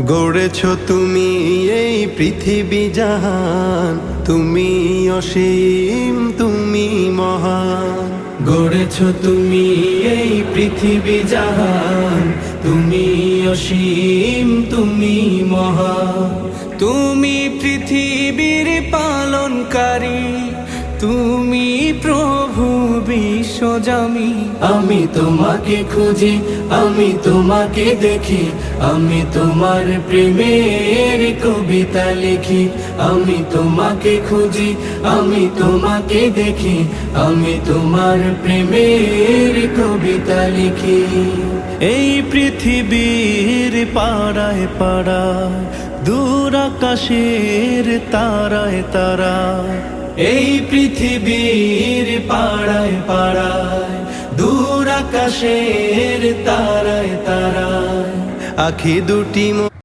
গড়েছ তুমি এই পৃথিবী জাহান, তুমি অসীম তুমি মহান। গড়েছ তুমি এই পৃথিবী জাহান, তুমি অসীম তুমি মহান। তুমি পৃথিবীর পালনকারী, তুমি প্রভু বিশ্বজামি। আমি তোমাকে খুঁজি, আমি তোমাকে দেখি, আমি তোমার প্রেমের কবিতা লিখি। আমি তোমাকে খুঁজি, আমি তোমাকে দেখি, আমি তোমার প্রেমের কবিতা লিখি। এই পৃথিবীর পাড়ায় পাড়ায়, দূর আকাশের তারায় তারায়, এই পৃথিবীর পাড়ায় পাড়ায়, দূর আকাশের তারায় তারায়, আখি দুটি